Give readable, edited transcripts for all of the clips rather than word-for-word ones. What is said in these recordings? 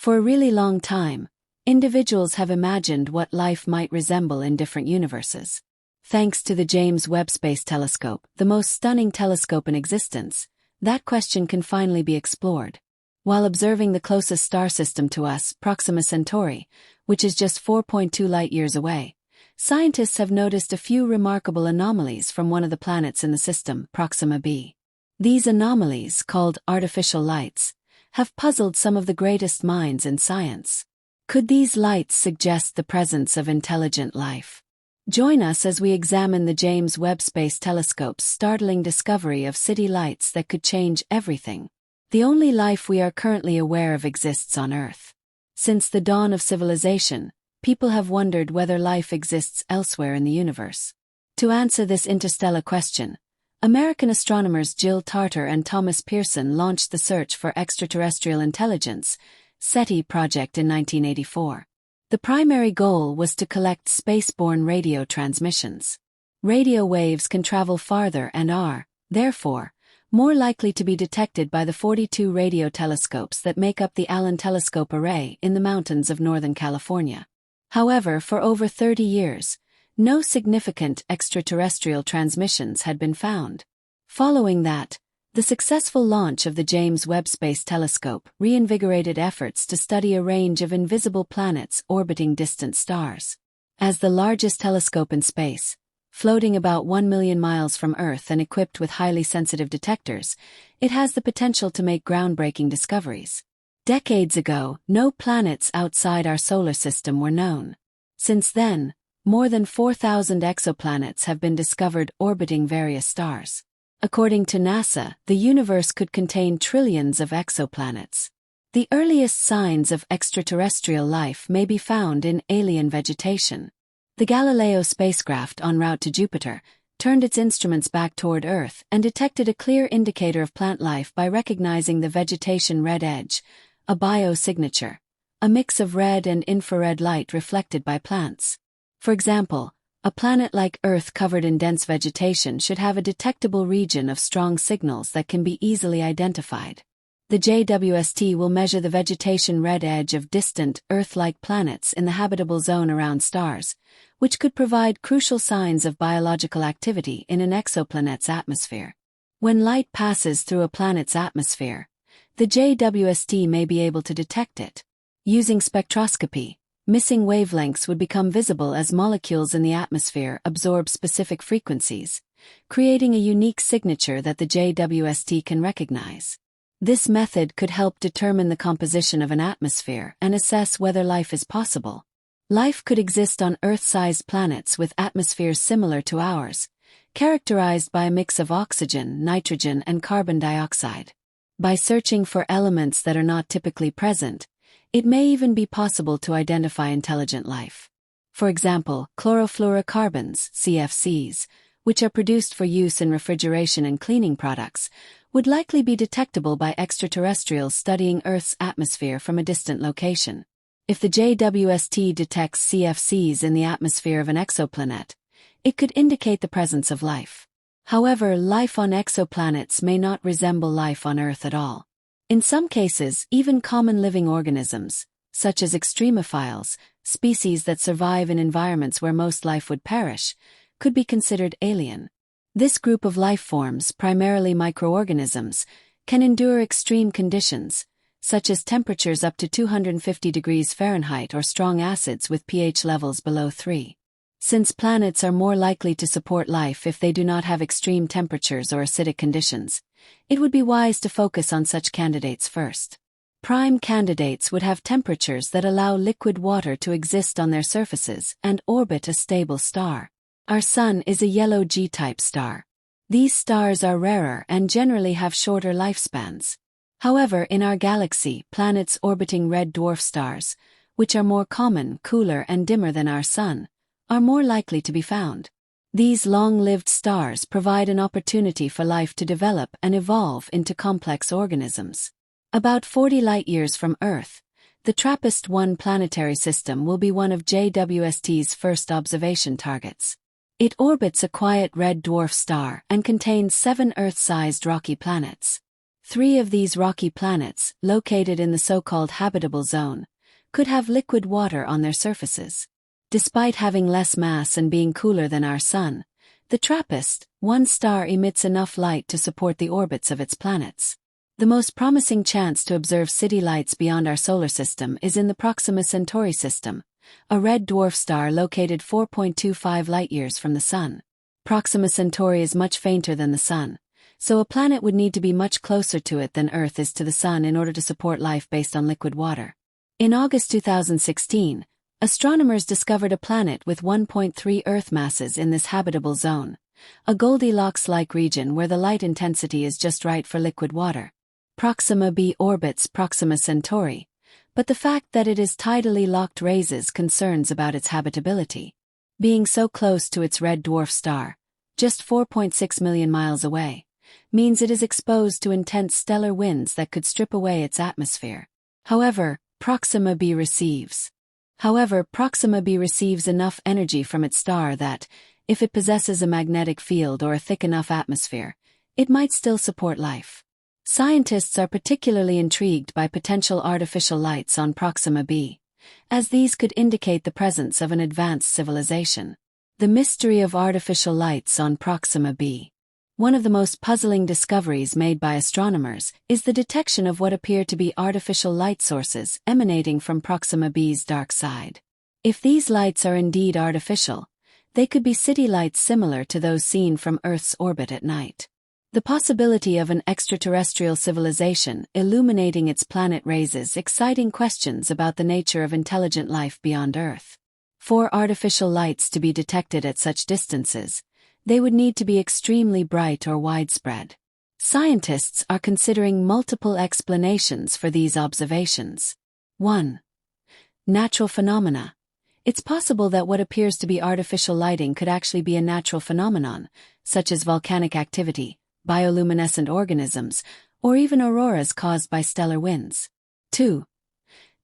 For a really long time, individuals have imagined what life might resemble in different universes. Thanks to the James Webb Space Telescope, the most stunning telescope in existence, that question can finally be explored. While observing the closest star system to us, Proxima Centauri, which is just 4.2 light-years away, scientists have noticed a few remarkable anomalies from one of the planets in the system, Proxima B. These anomalies, called artificial lights, have puzzled some of the greatest minds in science. Could these lights suggest the presence of intelligent life? Join us as we examine the James Webb Space Telescope's startling discovery of city lights that could change everything. The only life we are currently aware of exists on Earth. Since the dawn of civilization, people have wondered whether life exists elsewhere in the universe. To answer this interstellar question, American astronomers Jill Tarter and Thomas Pearson launched the Search for Extraterrestrial Intelligence (SETI) project in 1984. The primary goal was to collect spaceborne radio transmissions. Radio waves can travel farther and are, therefore, more likely to be detected by the 42 radio telescopes that make up the Allen Telescope Array in the mountains of Northern California. However, for over 30 years, no significant extraterrestrial transmissions had been found. Following that, the successful launch of the James Webb Space Telescope reinvigorated efforts to study a range of invisible planets orbiting distant stars. As the largest telescope in space, floating about 1 million miles from Earth and equipped with highly sensitive detectors, it has the potential to make groundbreaking discoveries. Decades ago, no planets outside our solar system were known. Since then, more than 4,000 exoplanets have been discovered orbiting various stars. According to NASA, the universe could contain trillions of exoplanets. The earliest signs of extraterrestrial life may be found in alien vegetation. The Galileo spacecraft en route to Jupiter turned its instruments back toward Earth and detected a clear indicator of plant life by recognizing the vegetation red edge, a biosignature, a mix of red and infrared light reflected by plants. For example, a planet like Earth covered in dense vegetation should have a detectable region of strong signals that can be easily identified. The JWST will measure the vegetation red edge of distant, Earth-like planets in the habitable zone around stars, which could provide crucial signs of biological activity in an exoplanet's atmosphere. When light passes through a planet's atmosphere, the JWST may be able to detect it. Using spectroscopy, missing wavelengths would become visible as molecules in the atmosphere absorb specific frequencies, creating a unique signature that the JWST can recognize. This method could help determine the composition of an atmosphere and assess whether life is possible. Life could exist on Earth-sized planets with atmospheres similar to ours, characterized by a mix of oxygen, nitrogen, and carbon dioxide. By searching for elements that are not typically present, it may even be possible to identify intelligent life. For example, chlorofluorocarbons, CFCs, which are produced for use in refrigeration and cleaning products, would likely be detectable by extraterrestrials studying Earth's atmosphere from a distant location. If the JWST detects CFCs in the atmosphere of an exoplanet, it could indicate the presence of life. However, life on exoplanets may not resemble life on Earth at all. In some cases, even common living organisms, such as extremophiles, species that survive in environments where most life would perish, could be considered alien. This group of life forms, primarily microorganisms, can endure extreme conditions, such as temperatures up to 250 degrees Fahrenheit or strong acids with pH levels below 3. Since planets are more likely to support life if they do not have extreme temperatures or acidic conditions, it would be wise to focus on such candidates first. Prime candidates would have temperatures that allow liquid water to exist on their surfaces and orbit a stable star. Our Sun is a yellow G-type star. These stars are rarer and generally have shorter lifespans. However, in our galaxy, planets orbiting red dwarf stars, which are more common, cooler, and dimmer than our Sun, are more likely to be found. These long-lived stars provide an opportunity for life to develop and evolve into complex organisms. About 40 light-years from Earth, the TRAPPIST-1 planetary system will be one of JWST's first observation targets. It orbits a quiet red dwarf star and contains 7 Earth-sized rocky planets. 3 of these rocky planets, located in the so-called habitable zone, could have liquid water on their surfaces. Despite having less mass and being cooler than our Sun, the TRAPPIST-1 star emits enough light to support the orbits of its planets. The most promising chance to observe city lights beyond our solar system is in the Proxima Centauri system, a red dwarf star located 4.25 light-years from the Sun. Proxima Centauri is much fainter than the Sun, so a planet would need to be much closer to it than Earth is to the Sun in order to support life based on liquid water. In August 2016, astronomers discovered a planet with 1.3 Earth masses in this habitable zone, a Goldilocks-like region where the light intensity is just right for liquid water. Proxima B orbits Proxima Centauri, but the fact that it is tidally locked raises concerns about its habitability. Being so close to its red dwarf star, just 4.6 million miles away, means it is exposed to intense stellar winds that could strip away its atmosphere. However, Proxima B receives enough energy from its star that, if it possesses a magnetic field or a thick enough atmosphere, it might still support life. Scientists are particularly intrigued by potential artificial lights on Proxima B, as these could indicate the presence of an advanced civilization. The mystery of artificial lights on Proxima B. One of the most puzzling discoveries made by astronomers is the detection of what appear to be artificial light sources emanating from Proxima B's dark side. If these lights are indeed artificial, they could be city lights similar to those seen from Earth's orbit at night. The possibility of an extraterrestrial civilization illuminating its planet raises exciting questions about the nature of intelligent life beyond Earth. For artificial lights to be detected at such distances, they would need to be extremely bright or widespread. Scientists are considering multiple explanations for these observations. 1. Natural phenomena. It's possible that what appears to be artificial lighting could actually be a natural phenomenon, such as volcanic activity, bioluminescent organisms, or even auroras caused by stellar winds. 2.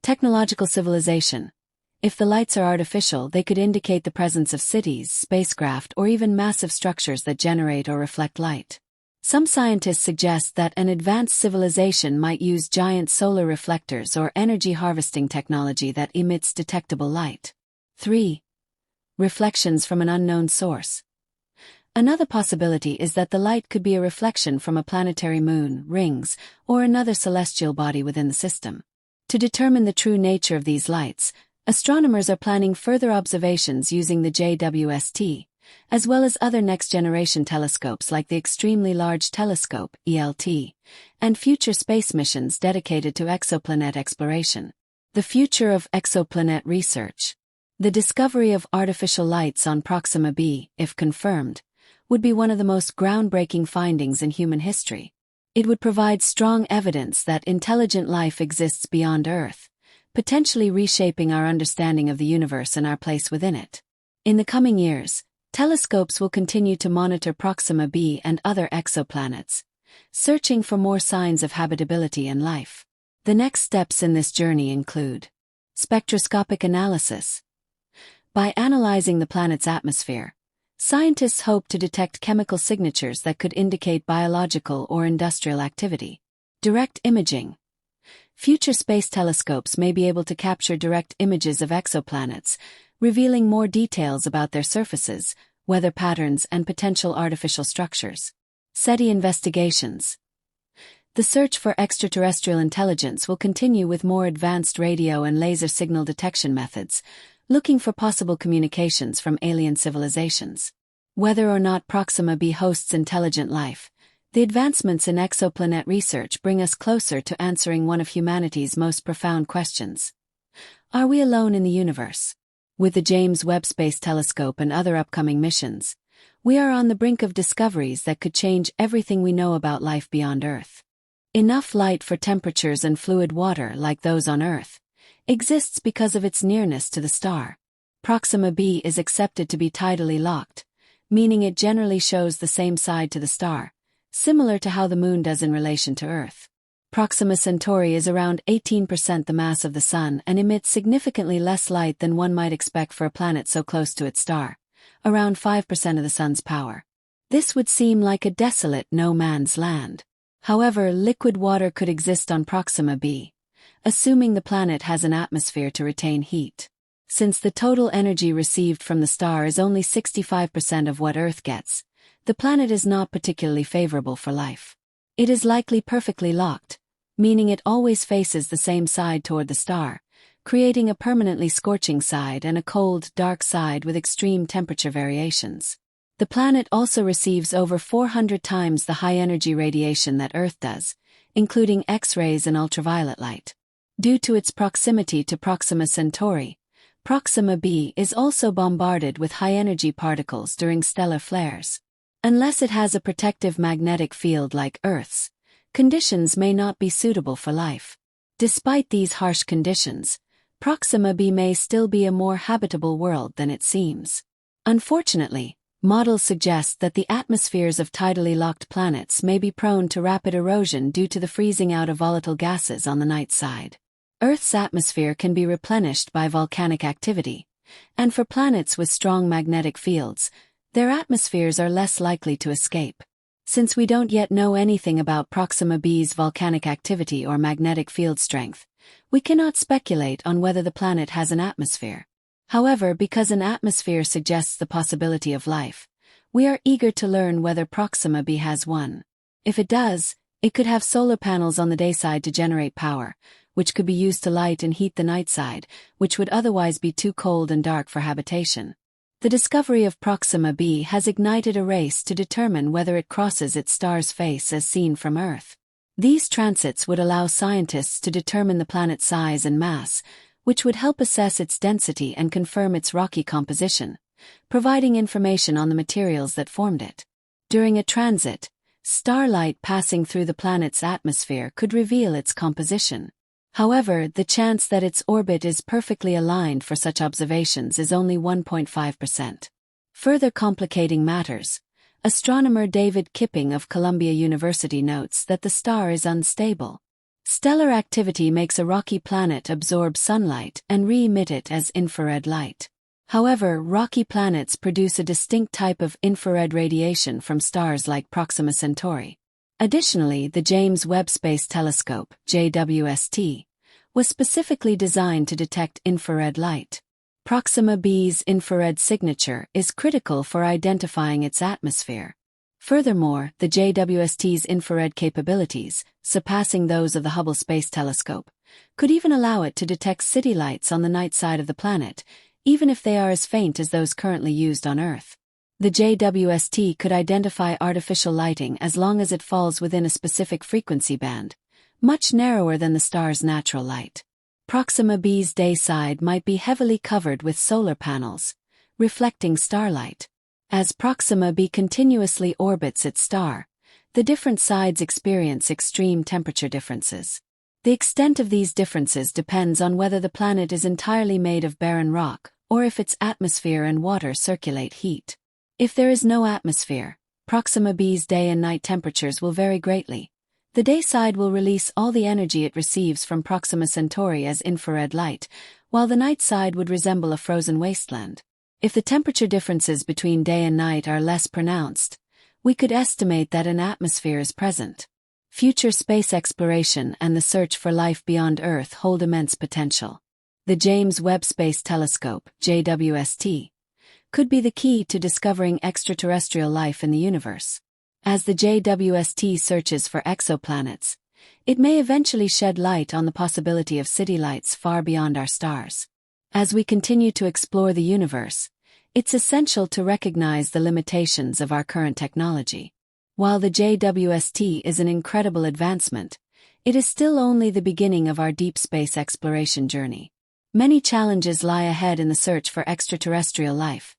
Technological civilization. If the lights are artificial, they could indicate the presence of cities, spacecraft, or even massive structures that generate or reflect light. Some scientists suggest that an advanced civilization might use giant solar reflectors or energy harvesting technology that emits detectable light. 3. Reflections from an unknown source. Another possibility is that the light could be a reflection from a planetary moon, rings, or another celestial body within the system. To determine the true nature of these lights, astronomers are planning further observations using the JWST, as well as other next-generation telescopes like the Extremely Large Telescope, ELT, and future space missions dedicated to exoplanet exploration. The future of exoplanet research. The discovery of artificial lights on Proxima B, if confirmed, would be one of the most groundbreaking findings in human history. It would provide strong evidence that intelligent life exists beyond Earth, potentially reshaping our understanding of the universe and our place within it. In the coming years, telescopes will continue to monitor Proxima B and other exoplanets, searching for more signs of habitability and life. The next steps in this journey include spectroscopic analysis. By analyzing the planet's atmosphere, scientists hope to detect chemical signatures that could indicate biological or industrial activity. Direct imaging. Future space telescopes may be able to capture direct images of exoplanets, revealing more details about their surfaces, weather patterns, and potential artificial structures. SETI investigations. The search for extraterrestrial intelligence will continue with more advanced radio and laser signal detection methods, looking for possible communications from alien civilizations. Whether or not Proxima B hosts intelligent life, the advancements in exoplanet research bring us closer to answering one of humanity's most profound questions. Are we alone in the universe? With the James Webb Space Telescope and other upcoming missions, we are on the brink of discoveries that could change everything we know about life beyond Earth. Enough light for temperatures and fluid water like those on Earth exists because of its nearness to the star. Proxima B is accepted to be tidally locked, meaning it generally shows the same side to the star, similar to how the Moon does in relation to Earth. Proxima Centauri is around 18% the mass of the Sun and emits significantly less light than one might expect for a planet so close to its star, around 5% of the Sun's power. This would seem like a desolate no-man's land. However, liquid water could exist on Proxima B, assuming the planet has an atmosphere to retain heat. Since the total energy received from the star is only 65% of what Earth gets, the planet is not particularly favorable for life. It is likely perfectly locked, meaning it always faces the same side toward the star, creating a permanently scorching side and a cold, dark side with extreme temperature variations. The planet also receives over 400 times the high-energy radiation that Earth does, including X-rays and ultraviolet light. Due to its proximity to Proxima Centauri, Proxima B is also bombarded with high-energy particles during stellar flares. Unless it has a protective magnetic field like Earth's, conditions may not be suitable for life. Despite these harsh conditions, Proxima B may still be a more habitable world than it seems. Unfortunately, models suggest that the atmospheres of tidally locked planets may be prone to rapid erosion due to the freezing out of volatile gases on the night side. Earth's atmosphere can be replenished by volcanic activity, and for planets with strong magnetic fields, their atmospheres are less likely to escape. Since we don't yet know anything about Proxima B's volcanic activity or magnetic field strength, we cannot speculate on whether the planet has an atmosphere. However, because an atmosphere suggests the possibility of life, we are eager to learn whether Proxima B has one. If it does, it could have solar panels on the day side to generate power, which could be used to light and heat the night side, which would otherwise be too cold and dark for habitation. The discovery of Proxima B has ignited a race to determine whether it crosses its star's face as seen from Earth. These transits would allow scientists to determine the planet's size and mass, which would help assess its density and confirm its rocky composition, providing information on the materials that formed it. During a transit, starlight passing through the planet's atmosphere could reveal its composition. However, the chance that its orbit is perfectly aligned for such observations is only 1.5%. Further complicating matters, astronomer David Kipping of Columbia University notes that the star is unstable. Stellar activity makes a rocky planet absorb sunlight and re-emit it as infrared light. However, rocky planets produce a distinct type of infrared radiation from stars like Proxima Centauri. Additionally, the James Webb Space Telescope, JWST, was specifically designed to detect infrared light. Proxima B's infrared signature is critical for identifying its atmosphere. Furthermore, the JWST's infrared capabilities, surpassing those of the Hubble Space Telescope, could even allow it to detect city lights on the night side of the planet, even if they are as faint as those currently used on Earth. The JWST could identify artificial lighting as long as it falls within a specific frequency band, much narrower than the star's natural light. Proxima B's day side might be heavily covered with solar panels, reflecting starlight. As Proxima B continuously orbits its star, the different sides experience extreme temperature differences. The extent of these differences depends on whether the planet is entirely made of barren rock or if its atmosphere and water circulate heat. If there is no atmosphere, Proxima B's day and night temperatures will vary greatly. The day side will release all the energy it receives from Proxima Centauri as infrared light, while the night side would resemble a frozen wasteland. If the temperature differences between day and night are less pronounced, we could estimate that an atmosphere is present. Future space exploration and the search for life beyond Earth hold immense potential. The James Webb Space Telescope, JWST, could be the key to discovering extraterrestrial life in the universe. As the JWST searches for exoplanets, it may eventually shed light on the possibility of city lights far beyond our stars. As we continue to explore the universe, it's essential to recognize the limitations of our current technology. While the JWST is an incredible advancement, it is still only the beginning of our deep space exploration journey. Many challenges lie ahead in the search for extraterrestrial life.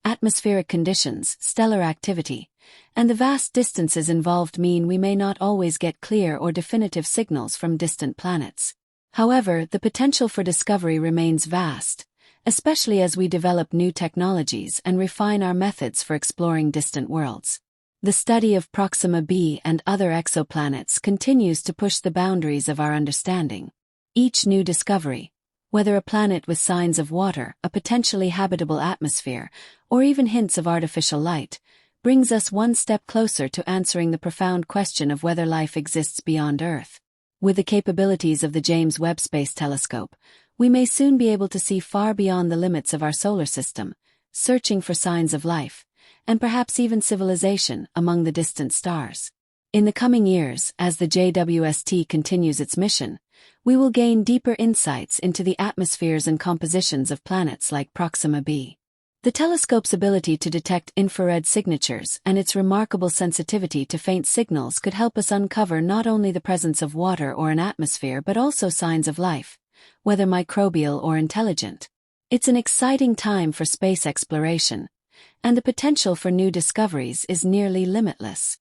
Atmospheric conditions, stellar activity, and the vast distances involved mean we may not always get clear or definitive signals from distant planets. However, the potential for discovery remains vast, especially as we develop new technologies and refine our methods for exploring distant worlds. The study of Proxima B and other exoplanets continues to push the boundaries of our understanding. Each new discovery, whether a planet with signs of water, a potentially habitable atmosphere, or even hints of artificial light, brings us one step closer to answering the profound question of whether life exists beyond Earth. With the capabilities of the James Webb Space Telescope, we may soon be able to see far beyond the limits of our solar system, searching for signs of life, and perhaps even civilization, among the distant stars. In the coming years, as the JWST continues its mission, we will gain deeper insights into the atmospheres and compositions of planets like Proxima B. The telescope's ability to detect infrared signatures and its remarkable sensitivity to faint signals could help us uncover not only the presence of water or an atmosphere but also signs of life, whether microbial or intelligent. It's an exciting time for space exploration, and the potential for new discoveries is nearly limitless.